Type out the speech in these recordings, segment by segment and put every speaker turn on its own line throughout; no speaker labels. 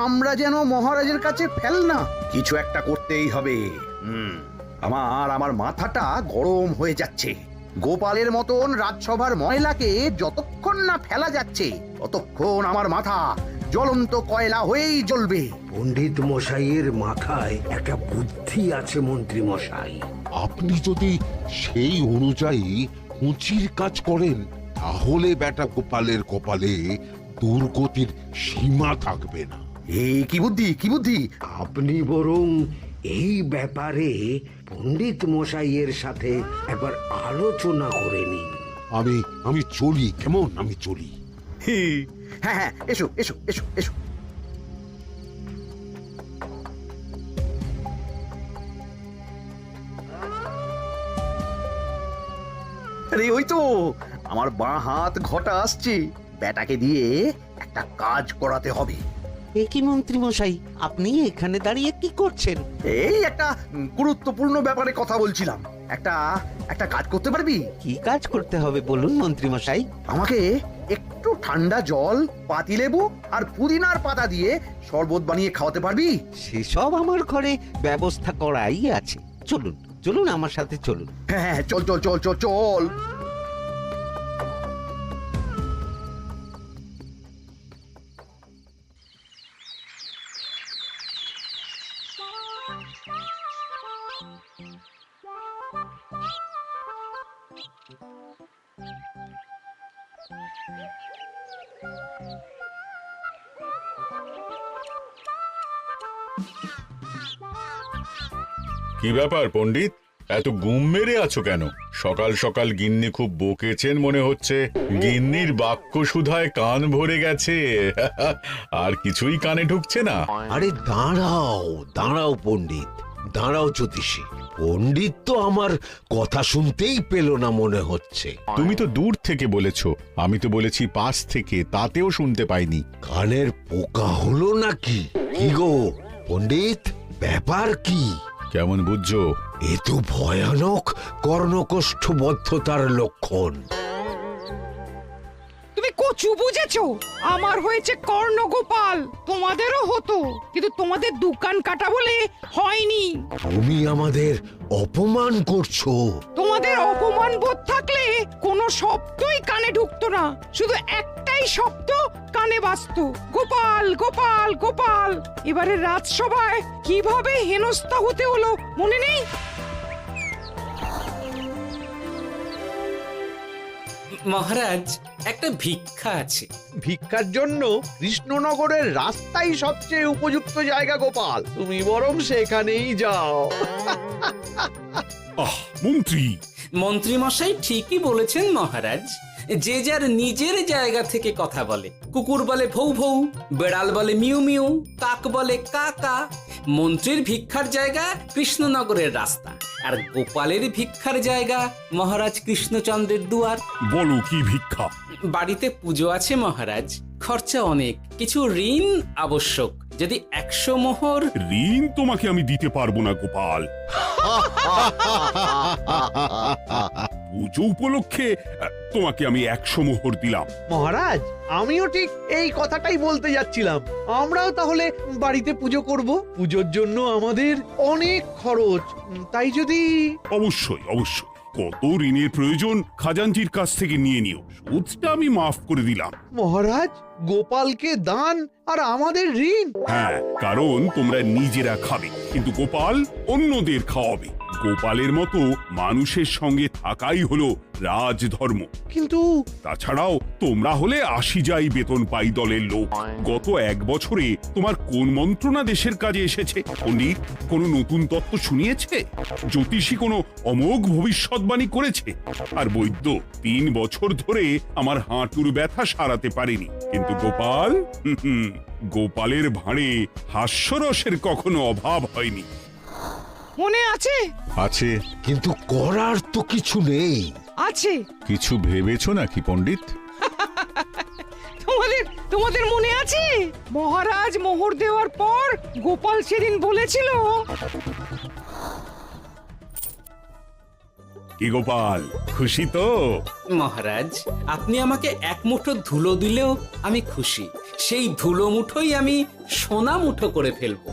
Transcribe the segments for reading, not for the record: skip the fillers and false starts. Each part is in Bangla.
আমরা যেন মহারাজের কাছে ফেল না। কিছু একটা করতেই হবে। আমার মাথাটা গরম হয়ে যাচ্ছে। গোপালের মতন রাজসভার ময়লাকে যতক্ষণ না ফেলা যাচ্ছে ততক্ষণ আমার মাথা জ্বলন্ত কয়লা হয়েই জ্বলবে।
পণ্ডিত মশাইয়ের মাথায় একটা বুদ্ধি আছে মন্ত্রী মশাই।
আপনি যদি সেই অনুযায়ী উঁচির কাজ করেন তাহলে বেটা গোপালের কপালে দুর্গতির সীমা থাকবে না।
এই কি বুদ্ধি, কি বুদ্ধি?
আপনি বরং এই ব্যাপারে পণ্ডিত মশাইয়ের সাথে একবার আলোচনা করে নিন।
আমি চলি, কেমন? আমি চলি।
হ্যাঁ হ্যাঁ, এসো এসো এসো এসো। আরে ওই তো আমার বাঁ হাত ঘটা আসছে। ব্যাটাকে দিয়ে একটা কাজ করাতে হবে।
এ কি মন্ত্রী মশাই, আপনি এখানে দাঁড়িয়ে কি করছেন?
এই একটা গুরুত্বপূর্ণ ব্যাপারে কথা বলছিলাম। একটা কাজ করতে পারবি?
কি কাজ করতে হবে বলুন মন্ত্রী মশাই।
আমাকে একটু ঠান্ডা জল, পাতিলেবু আর পুদিনার পাতা দিয়ে শরবত বানিয়ে খাওয়াতে পারবি?
সেসব আমার ঘরে ব্যবস্থা করাই আছে। চলুন চলুন, আমার সাথে চলুন।
হ্যাঁ হ্যাঁ, চল চল চল চল চল।
কি ব্যাপার পণ্ডিত, এত গুম মেরে আছো কেন? সকাল সকাল গিন্নি খুব বকেছেন মনে হচ্ছে। গিন্নির বাক্য সুধায় কান ভরে গেছে, আর কিছুই কানে ঢুকছে না।
আরে দাঁড়াও দাঁড়াও পণ্ডিত, দাঁড়াও জ্যোতিষী। পণ্ডিত তো আমার কথা শুনতেই পেল না মনে হচ্ছে।
তুমি তো দূর থেকে বলেছো, আমি তো বলেছি পাশ থেকে, তাতেও শুনতে পাইনি।
কানের পোকা হলো নাকি? কি গো পণ্ডিত, ব্যাপার কি?
কেমন বুঝছো?
এ তো ভয়ানক কর্ণকোষ্ঠবদ্ধতার লক্ষণ।
তুমি কচু বুঝেছো? আমার হয়েছে কর্ণগোপাল, তোমাদেরও হতো, কিন্তু তোমাদের দোকান কাটা বলে হয়নি।
তুমি আমাদের অপমান করছো।
তোমাদের অপমান বোধ থাকলে কোনো শব্দই কানে ঢুকতো না, শুধু একটাই শব্দ কানে বাজতো, গোপাল গোপাল গোপাল। এবারে রাজসভায় কিভাবে হেনস্থা হতে হলো মনে নেই?
মহারাজ, একটা ভিক্ষা আছে।
ভিক্ষার জন্য কৃষ্ণনগরের রাস্তাই সবচেয়ে উপযুক্ত জায়গা গোপাল, তুমি বরং সেখানেই যাও।
মন্ত্রী,
মন্ত্রী মশাই ঠিকই বলেছেন মহারাজ। যে যার নিজের জায়গা থেকে কথা বলে। কুকুর বলে ভৌ ভৌ, বেড়াল বলে মিউ মিউ, কাক বলে কা কা। মন্ত্রীর ভিক্ষার জায়গা কৃষ্ণনগরের রাস্তা, আর গোপালের ভিক্ষার জায়গা মহারাজ কৃষ্ণচন্দ্রের দুয়ার।
বলো কি ভিক্ষা?
বাড়িতে পুজো আছে মহারাজ, খরচা অনেক, কিছু ঋণ আবশ্যক। যদি 100 মোহর।
ঋণ তোমাকে আমি দিতে পারবো না গোপাল। পুজো উপলক্ষে তোমাকে আমি 100 মোহর দিলাম।
মহারাজ, আমিও ঠিক এই কথাটাই বলতে যাচ্ছিলাম। আমরাও তাহলে বাড়িতে পুজো করব। পুজোর জন্য আমাদের অনেক খরচ, তাই যদি।
অবশ্যই অবশ্যই, কত ঋণের প্রয়োজন খাজাঞ্চির কাছ থেকে নিয়ে নিও, সুদটা আমি মাফ করে দিলাম।
মহারাজ, গোপালকে দান আর আমাদের ঋণ?
হ্যাঁ, কারণ তোমরা নিজেরা খাবে, কিন্তু গোপাল অন্যদের খাওয়াবে। গোপালের মতো মানুষের সঙ্গে থাকাই হলো রাজধর্ম।
কিন্তু
তাছাড়াও তোমরা হলে 80 যাই বেতন পাই দলের লোক। গত 1 বছরে তোমার কোন মন্ত্রণা দেশের কাজে এসেছে? পণ্ডিত কোনো নতুন তত্ত্ব শুনিয়েছে? জ্যোতিষী কোনো অমোঘ ভবিষ্যৎবাণী করেছে? আর বৈদ্য 3 বছর ধরে আমার হাঁটুর ব্যথা সারাতে পারেনি। কিন্তু গোপাল, গোপালের ভাঁড়ে হাস্যরসের কখনো অভাব হয়নি।
মনে আছে?
আছে।
কিন্তু করার তো কিছু নেই।
আছে।
কিছু ভেবেছো নাকি পণ্ডিত?
তোমাদের মনে আছে মহারাজ মোহর দেওয়ার পর গোপাল সেদিন বলেছিল
কি গোপাল, খুশি তো?
মহারাজ, আপনি আমাকে এক মুঠো ধুলো দিলেও আমি খুশি। সেই ধুলো মুঠোই আমি সোনা মুঠো করে ফেলবো।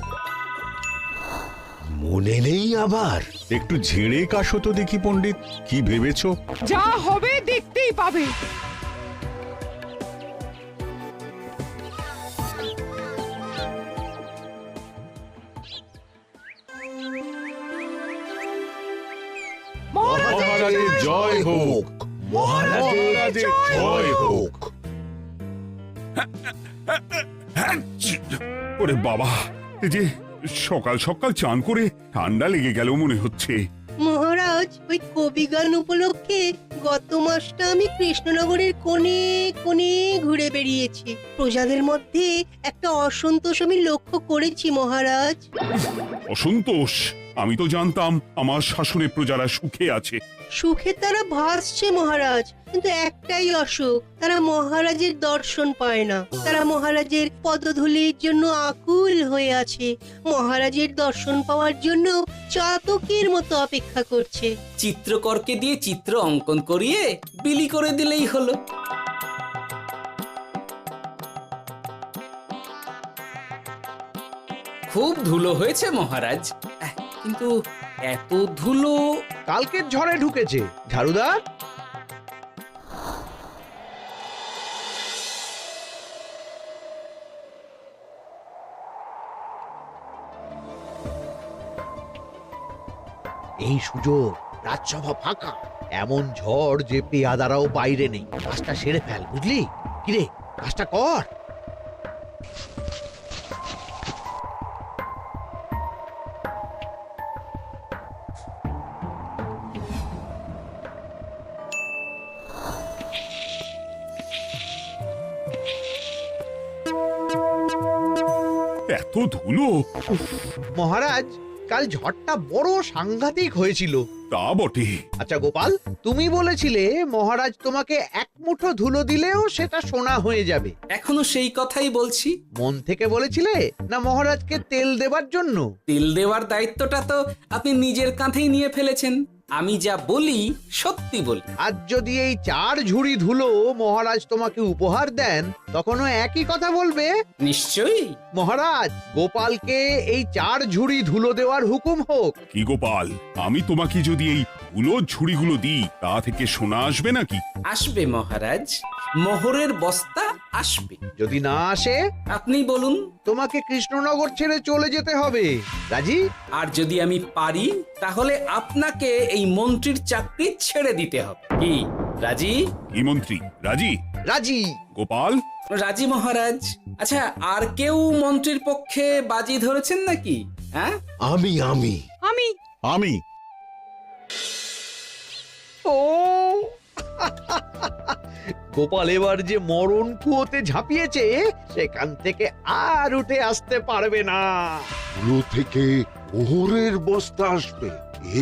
মনে নেই আবার?
একটু ঝেড়ে কাশো তো দেখি পণ্ডিত, কি ভেবেছো?
যা হবে দেখতেই পাবে।
মহারাজের জয় হোক, মহারাজের জয় হোক।
ওরে বাবা, এই যে সকাল সকাল চান করে ঠান্ডা লেগে গেল মনে হচ্ছে।
মহারাজ, ওই কবি গান উপলক্ষে গত মাসটা আমি কৃষ্ণনগরের কোণে কোণে ঘুরে বেরিয়েছি। প্রজাদের মধ্যে একটা অসন্তোষ আমি লক্ষ্য করেছি মহারাজ।
অসন্তোষ? আমি তো জানতাম আমার শাসনে প্রজারা সুখে আছে।
সুখে তারা ভাসছে মহারাজ, কিন্তু একটাই অসুখ, তারা মহারাজের দর্শন পায় না। তারা মহারাজের পদধূলির জন্য আকুল হয়ে আছে, মহারাজের দর্শন পাওয়ার জন্য চাতকের মতো অপেক্ষা করছে।
চিত্রকরকে দিয়ে চিত্র অঙ্কন করিয়ে বিলি করে দিলেই হলো। খুব ধুলো হয়েছে মহারাজ, কিন্তু এত ধুলো।
কালকের ঝড়ে ঢুকেছে। ঝাড়ুদার, এই সুযোগ, রাজসভা ফাঁকা, এমন ঝড় যে পেয়াদারাও বাইরে নেই। কাজটা সেরে ফেল, বুঝলি? কিরে, কাজটা কর।
এত ধুলো!
মহারাজ, কাল ঝড়টা বড় সাংঘাতিক হয়েছিল।
তা বটে।
আচ্ছা গোপাল, তুমি বলেছিলে মহারাজ তোমাকে এক মুঠো ধুলো দিলেও সেটা সোনা হয়ে যাবে।
এখনো সেই কথাই বলছি।
মন থেকে বলেছিলে না মহারাজকে তেল দেবার জন্য?
তেল দেওয়ার দায়িত্বটা তো আপনি নিজের কাঁধেই নিয়ে ফেলেছেন। আমি যা বলি সত্যি বলি।
আজ যদি এই 4 ঝুড়ি ধুলো মহারাজ তোমাকে উপহার দেন, তখনও একই কথা বলবে?
নিশ্চয়ই।
মহারাজ, গোপালকে এই 4 ঝুড়ি ধুলো দেওয়ার হুকুম হোক।
কি গোপাল, আমি তোমাকে যদি এই ধুলো ঝুড়িগুলো দিই, তা থেকে সোনা আসবে নাকি?
আসবে মহারাজ, মোহরের বস্তা আসবে।
যদি না আসে,
আপনি বলুন।
তোমাকে কৃষ্ণনগর ছেড়ে চলে যেতে হবে। রাজি?
আর যদি আমি পারি, তাহলে আপনাকে এই মন্ত্রীর চাকরি ছেড়ে দিতে হবে। কি রাজি?
কি মন্ত্রী, রাজি?
রাজি।
গোপাল?
রাজি মহারাজ। আচ্ছা, আর কেউ মন্ত্রীর পক্ষে বাজি ধরেছেন নাকি? হ্যাঁ,
আমি
আমি
আমি
ও গোপাল এবার যে মরণ কুয়োতে ঝাঁপিয়েছে, সেখান থেকে আর উঠে আসতে পারবে না।
ধুলো থেকে মোহরের বস্তা আসবে,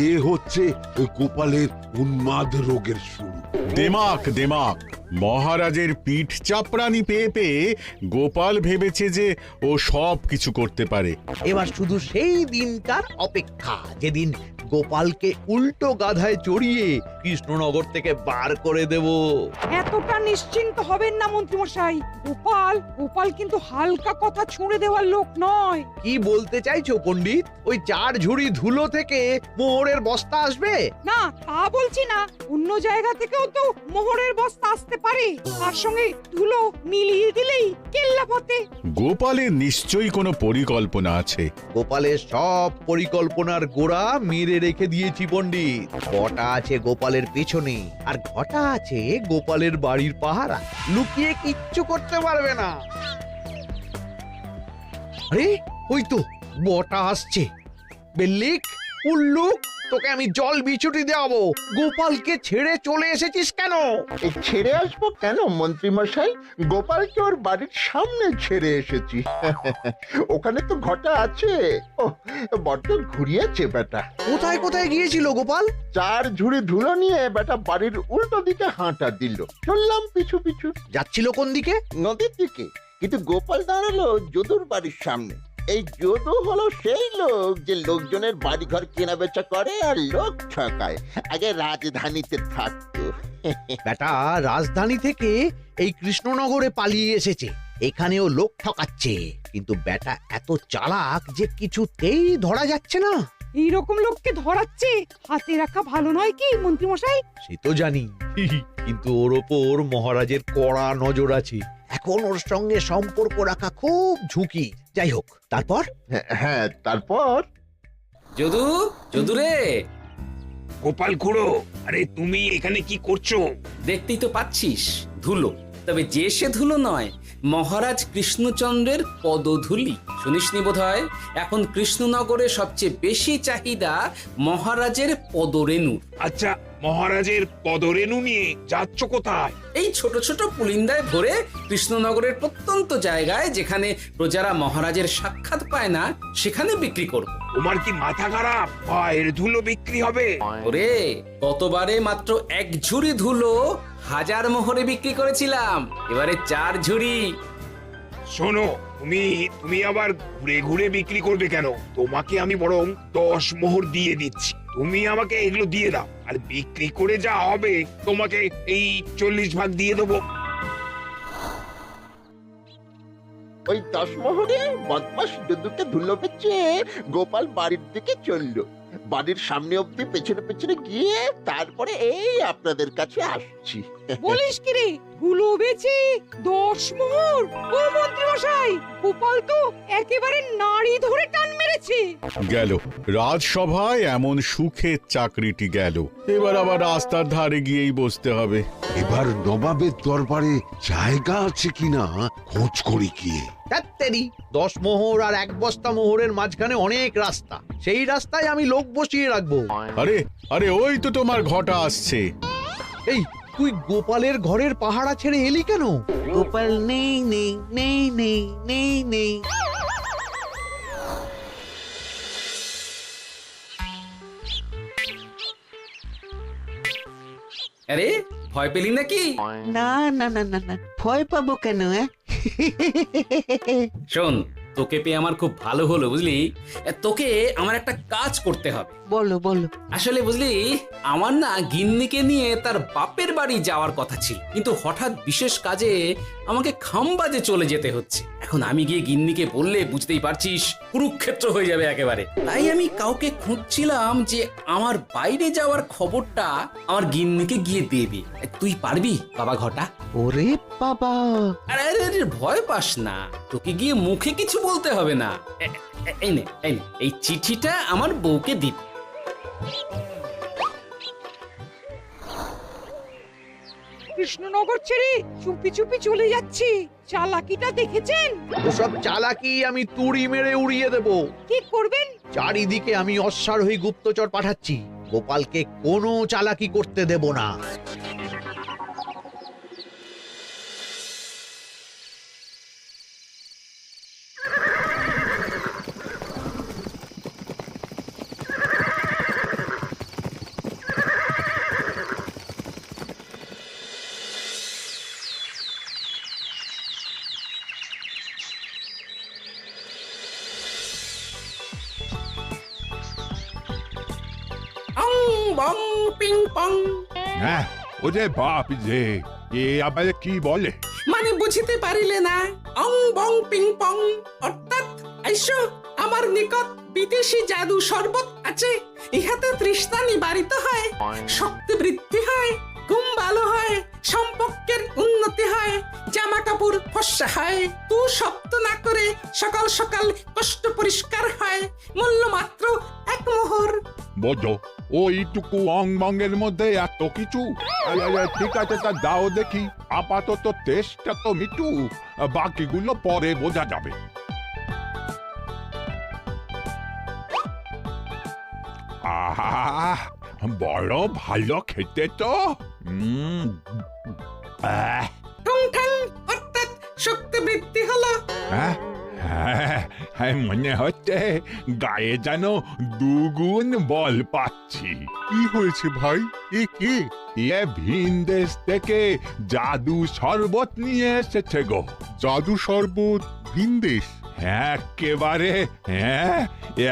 এ হচ্ছে ওই গোপালের উন্মাদ রোগের শুরু।
দেমাক দেমাক, মহারাজের পিঠ চাপড়ানি পেয়ে পেয়ে গোপাল ভেবেছে যে ও সব কিছু করতে পারে।
এবার শুধু সেই দিনটার অপেক্ষা, যেদিন গোপালকে উল্টো গাধায় চড়িয়ে কৃষ্ণনগর থেকে বার করে দেব।
এতটা নিশ্চিন্ত হবেন না মন্ত্রী মশাই। গোপাল কিন্তু হালকা কথা ছুঁড়ে দেওয়ার লোক নয়।
কি বলতে চাইছো পণ্ডিত? ওই 4 ঝুড়ি ধুলো থেকে মোহরের বস্তা আসবে?
না, তা বলছি না। অন্য জায়গা থেকেও তো মোহরের বস্তা আসতে পারে। তার সঙ্গে ধুলো মিলিয়ে দিলেই কেল্লা পথে।
গোপালের নিশ্চয়ই কোনো পরিকল্পনা আছে।
গোপালের সব পরিকল্পনার গোড়া মেরে রেখে দিয়েছি পণ্ডিত। ঘটা আছে গোপালের পেছনে, আর ঘটা আছে গোপালের বাড়ির পাহারা। লুকিয়ে কিচ্ছু করতে পারবে না। আরে ওই তো বটা আসছে। বেল্লিক, উল্লুক, তোকে আমি জল বিছুটি দেওয়াবো। গোপালকে ছেড়ে চলে এসেছিস কেন?
ছেড়ে আসবো কেন মন্ত্রী মশাই? গোপালকে ওর বাড়ির সামনে ছেড়ে এসেছি। ওখানে তো ঘটা আছে। ও বড্ড ঘুরিয়েছে বেটা।
কোথায় কোথায় গিয়েছিল গোপাল?
4 ঝুড়ি ধুলো নিয়ে বেটা বাড়ির উল্টো দিকে হাঁটা দিল। চললাম পিছু পিছু।
যাচ্ছিল কোন দিকে?
নদীর দিকে, কিন্তু গোপাল দাঁড়ালো যদুর বাড়ির সামনে। এই যদু হলো সেই লোক যে লোকজনের বাড়িঘর কেনা বেচা করে আর লোক ঠকায়। আগে রাজধানীতে থাকতো।
বেটা রাজধানী থেকে এই কৃষ্ণনগরে পালিয়ে এসেছে, এখানেও লোক ঠকাচ্ছে, কিন্তু বেটা এত চালাক যে কিছুতেই ধরা যাচ্ছে না।
এইরকম লোককে ধরাচ্ছে হাতে রাখা ভালো নয় কি মন্ত্রী মশাই?
সে তো জানি, কিন্তু ওর ওপর মহারাজের কড়া নজর আছে। এখন ওর সঙ্গে সম্পর্ক রাখা খুব ঝুঁকি। যাই হোক, তারপর
হ্যাঁ, তারপর
যদু, যদু রে,
গোপাল খুড়ো, আরে তুমি এখানে কি করছো?
দেখতেই তো পাচ্ছিস ধুলো, তবে যে সে ধুলো নয়, মহারাজ কৃষ্ণচন্দ্রের পদধূলি। শুনিসনি বোধহয় এখন কৃষ্ণনগরে সবচেয়ে বেশি চাহিদা মহারাজের পদরেণু।
আচ্ছা, মহারাজের পদরেণু নিয়ে যাচ্ছ কোথায়?
এই ছোট ছোট পুলিন্দায় ভরে কৃষ্ণনগরের প্রত্যন্ত জায়গায় যেখানে প্রজারা মহারাজের সাক্ষাৎ পায় না সেখানে বিক্রি করব।
তোমার কি মাথা খারাপ? পায়ের ধুলো বিক্রি হবে?
ওরে, গতবারে মাত্র 1 ঝুড়ি ধুলো 1000 মোহরে বিক্রি করেছিলাম, এবারে 4 ঝুড়ি।
শোনো, তুমি আবার ঘুরে ঘুরে বিক্রি করবে কেন? তোমাকে আমি বরং 10 মোহর দিয়ে দিচ্ছি, তুমি আমাকে এগুলো দিয়ে দাও, আর বিক্রি করে যা হবে তোমাকে এই 40 ভাগ দিয়ে দেবো।
ওই 10 মোহরে বদমাস যদুকে ধুলো বেচে গোপাল বাড়ির দিকে চললো। বাড়ির সামনে অব্দি পেছনে পেছনে গিয়ে তারপরে এই আপনাদের কাছে আসছি।
বলিস কি রে, ধুলো বেচে 10 মোহর? ও মন্ত্রী মশাই, গোপাল তো একেবারে নাড়ি ধরে টান মেরেছে।
গেল রাজসভায় এমন সুখের চাকরিটি গেল, এবার আবার রাস্তার ধারে গিয়েই বসতে হবে।
এবার নবাবের দরবারে জায়গা আছে কিনা খোঁজ করি গিয়ে।
তাত্তেরি 10 মোহর আর 1 বস্তা মোহরের মাঝখানে অনেক রাস্তা, সেই রাস্তায় আমি লোক বসিয়ে রাখবো।
আরে আরে, ওই তো তোমার ঘটা আসছে।
এই, তুই গোপালের ঘরের পাহারা ছেড়ে এলি কেন?
গোপাল নেই নেই নেই নেই নেই নেই।
আরে, ভয় পেলি নাকি?
না না না না না, ভয় পাবো কেন?
শোন, তোকে পেয়ে আমার খুব ভালো হলো বুঝলি। তোকে আমার একটা কাজ করতে হবে।
বলো বলো।
আসলে বুঝলি, আমার না গিন্নিকে নিয়ে তার বাপের বাড়ি যাওয়ার কথা ছিল, কিন্তু হঠাৎ বিশেষ কাজে আমাকে খামবাজে চলে যেতে হচ্ছে। এখন আমি গিয়ে গিন্নিকে বললে বুঝতেই পারছিস কুরুক্ষেত্র হয়ে যাবে একেবারে। তাই আমি কাউকে খুঁজছিলাম যে আমার বাইরে যাওয়ার খবরটা আমার গিন্নিকে গিয়ে দেবে। তুই পারবি বাবা ঘটা?
ওরে বাবা!
আরে আরে আরে, ভয় পাস না, তোকে গিয়ে মুখে কিছু বলতে হবে না। এই নে, এই চিঠিটা আমার বউকে দিবি।
কৃষ্ণনগর ছেড়ে চুপি চুপি চলে যাচ্ছি, চালাকিটা দেখেছেন?
ওসব চালাকি আমি তুড়ি মেরে উড়িয়ে দেব।
কি করবেন?
চারিদিকে আমি অশ্বারোহী গুপ্তচর পাঠাচ্ছি, গোপালকে কোনো চালাকি করতে দেব না।
অং বং পিং পং।
হ্যাঁ, ওরে বাপ রে, এ আবার কি বলে?
মানে বুঝিতে পারিলে না? অং বং পিং পং অর্থাৎ আইসো আমার নিকট বিদেশি জাদু শরবত আছে, ইহাতে তৃষ্ণা নিবারিত হয়, শক্তি বৃদ্ধি হয়, ঘুম ভালো হয়, সম্পর্কের উন্নতি হয়, জামা কাপড় ফর্সা হয়, তু শব্দ না করে সকাল সকাল কষ্ট পরিষ্কার হয়, মূল্য মাত্র 1 মোহর।
বড় ওইটুকু অং বঙ্গের মধ্যে এত কিছু? ঠিক আছে, তা দাও দেখি। আপাতত টেস্টটা তো মিটু, বাকিগুলো পরে বোঝা যাবে। আহা, বড় ভালো খেতে তো।
ঠং ঠং অর্থাৎ শক্তি বৃদ্ধি হলো।
হ্যাঁ, মনে হচ্ছে গায়ে যেন 2 গুণ বল পাচ্ছি। কি হয়েছে ভাই? এ কে? এ ভিন দেশ থেকে জাদু শরবত নিয়ে এসেছে গো। জাদু শরবত ভিন দেশ?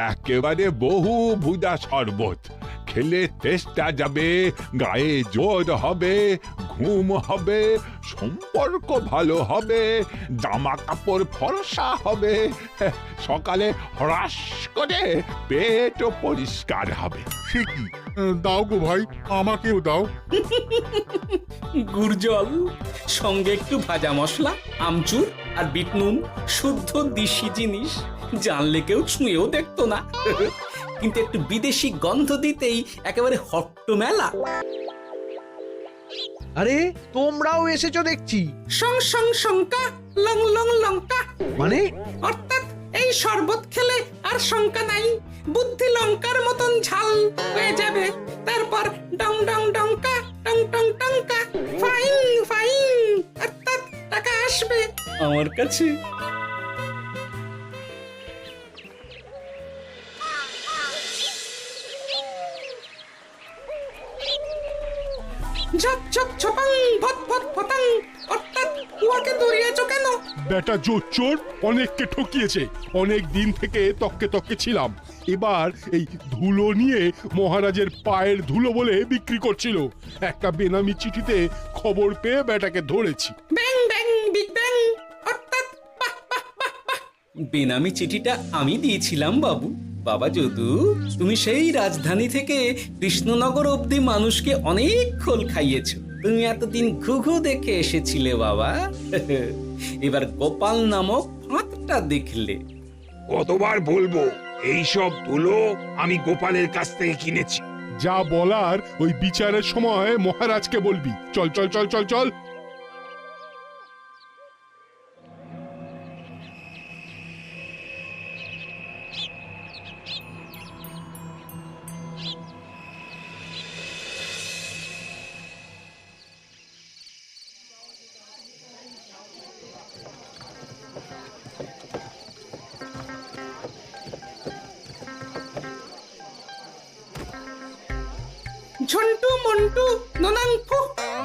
একেবারে বহু ভুজা শরবত খেলে তেষ্টা যাবে, গায়ে জোর হবে, ঘুম হবে, সম্পর্ক ভালো হবে, জামা কাপড় ফর্সা হবে, সকালে হ্রাস করে পেটও পরিষ্কার হবে।
সে কি? দাও গো ভাই, আমাকেও দাও।
গুড় জল, সঙ্গে একটু ভাজা মশলা, আমচুর আর বিট নুন, শুদ্ধ দেশি জিনিস, জানলে কেউ ছুঁয়েও দেখতো না। কিন্তু একটু বিদেশি গন্ধ দিতেই একেবারে হট্ট মেলা।
আরে তোমরাও এসেছো দেখছি।
সং সং শঙ্কা, লং লং লঙ্কা।
মানে
অর্থাৎ এই শরবত খেলে আর শঙ্কা নাই, বুদ্ধি লঙ্কার মতন ঝাল হয়ে যাবে। তারপর ডং ডং ডঙ্কা, টং টং টঙ্কা, ফাইন ফাইন, অর্থাৎ টাকা আসবে
আমার কাছে।
ঝপ ঝপ ছপাং, ভট ভট ফটাং, অর্থাৎ উহাকে দৌড়িয়েছো কেন?
বেটা জোচ্চোর অনেককে ঠকিয়েছে, অনেক দিন থেকে তককে তককে ছিলাম। এবার এই ধুলো নিয়ে মহারাজের পায়ের ধুলো বলে বিক্রি করছিল। একটা বেনামি চিঠিতে খবর পেয়ে বেটাকে ধরেছি।
ব্যাং ব্যাং বিগ ব্যাং, অর্থাৎ বাহ বাহ বাহ বাহ।
বেনামি চিঠিটা আমি দিয়েছিলাম বাবু। বাবা যদু, তুমি সেই রাজধানী থেকে কৃষ্ণনগর অবধি মানুষকে অনেক খোল খাইয়েছো। তুমি এতদিন ঘুঘু দেখে এসেছিলে বাবা, এবার গোপাল নামক ফাঁদটা দেখলে।
কতবার বলবো, এইসব ধুলো আমি গোপালের কাছ থেকে কিনেছি।
যা বলার ওই বিচারের সময় মহারাজকে বলবি। চল চল চল চল চল।
ঝন্টু মন্টু ননাংফু।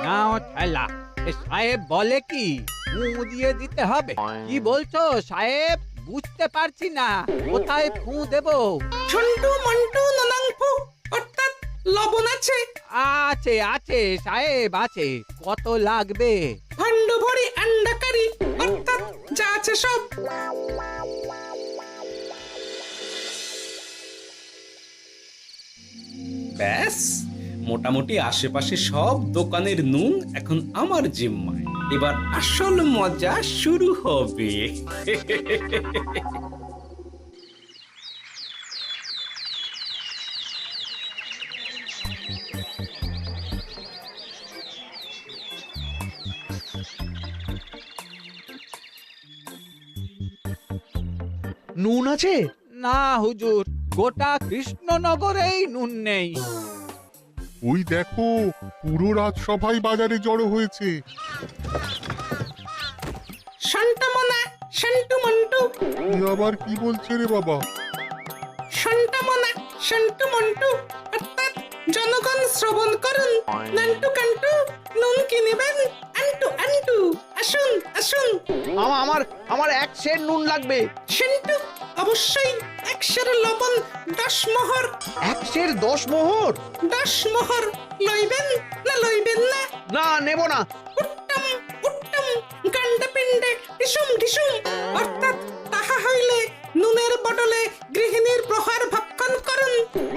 নাও ঠেলা, এ সাহেব বলে কি ফু দিয়ে দিতে হবে? কি বলছো সাহেব? বুঝতে পারছি না, কোথায় ফু দেব?
ঝন্টু মন্টু ননাংফু, অর্থাৎ লবণ আছে?
আছে আছে সাহেব আছে। কত লাগবে?
ভান্ড ভরি আন্ডাকারি, অর্থাৎ যা আছে সব।
ব্যাস, মোটামুটি আশেপাশে সব দোকানের নুন এখন আমার জিম্মায়। এবার আসল মজা শুরু হবে।
নুন আছে?
না হুজুর, গোটা কৃষ্ণনগরেই নুন নেই।
ওই দেখো, পুরো রাজসভাই বাজারে জড়ো হয়েছে।
শান্তামনা, শান্টু মন্টু।
তুই আবার কি বলছে রে বাবা?
শান্তামনা, শান্টু মন্টু, অর্থাৎ জনগণ শ্রবণ করুন। নান্টু কান্টু, নুন কিনেবেন, আন্টু আন্টু, আসুন আসুন।
আমার আমার এক সের নুন লাগবে।
শান্টু, অবশ্যই 100 লবণ 10 মোহর।
এক সের 10 মোহর?
10 মোহর লইবেন না লইবেন না?
না, নেব না।
উত্তম উত্তম, গান্ডা পিণ্ডে ঢিসুম ঢিসুম, অর্থাৎ তাহা হইলে নুনের বদলে গৃহিণীর প্রহার ভক্ষণ করুন।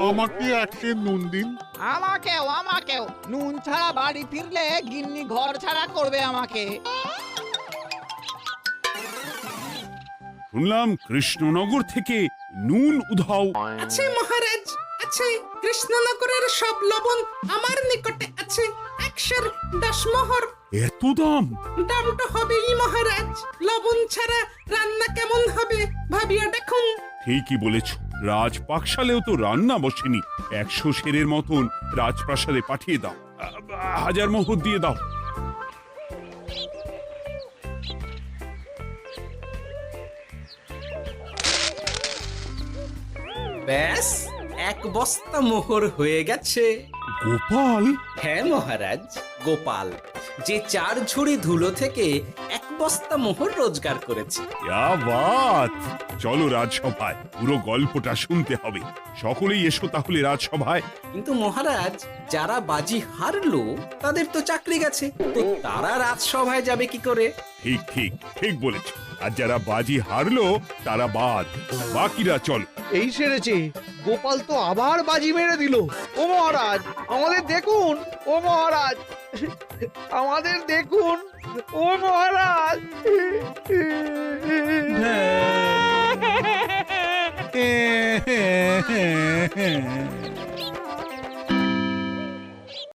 আমাকে এক সের নুন দিন।
আমাকেও আমাকেও। নুন ছাড়া বাড়ি ফিরলে গিন্নি ঘর ছাড়া করবে আমাকে।
শুনলাম কৃষ্ণনগর থেকে নুন উধাও।
আছে মহারাজ, আছে। কৃষ্ণনগরের সব লবণ আমার নিকটে আছে। 110 মোহর।
এত দাম?
দাম তো হবেই মহারাজ, লবণ ছাড়া রান্না কেমন হবে ভাবিয়া দেখুন।
ঠিকই বলেছ, রাজপাকশালেও তো রান্না বসেনি। 100 সেরের মতন রাজপ্রাসাদে পাঠিয়ে দাও। 1000 মোহর দিয়ে দাও।
ব্যাস, 1 বস্তা মোহর হয়ে গেছে।
গোপাল?
হ্যাঁ মহারাজ, গোপাল, যে 4 ঝুড়ি ধুলো থেকে 1 বস্তা মোহর রোজগার করেছে।
ইয়া বাত! চলো রাজসভায়, পুরো গল্পটা শুনতে হবে। সকলেই এসো তাহলে রাজসভায়।
কিন্তু মহারাজ, যারা বাজি হারলো তাদের তো চাকরি গেছে, তো তারা রাজসভায় যাবে কি করে?
ঠিক ঠিক ঠিক বলেছ। আর যারা বাজি হারলো তারা বাদ, বাকিরা চল।
এই সেরেছে, গোপাল তো আবার বাজি মেরে দিল। ও মহারাজ, আমাদের দেখুন। ও মহারাজ, আমাদের দেখুন। ও মহারাজ।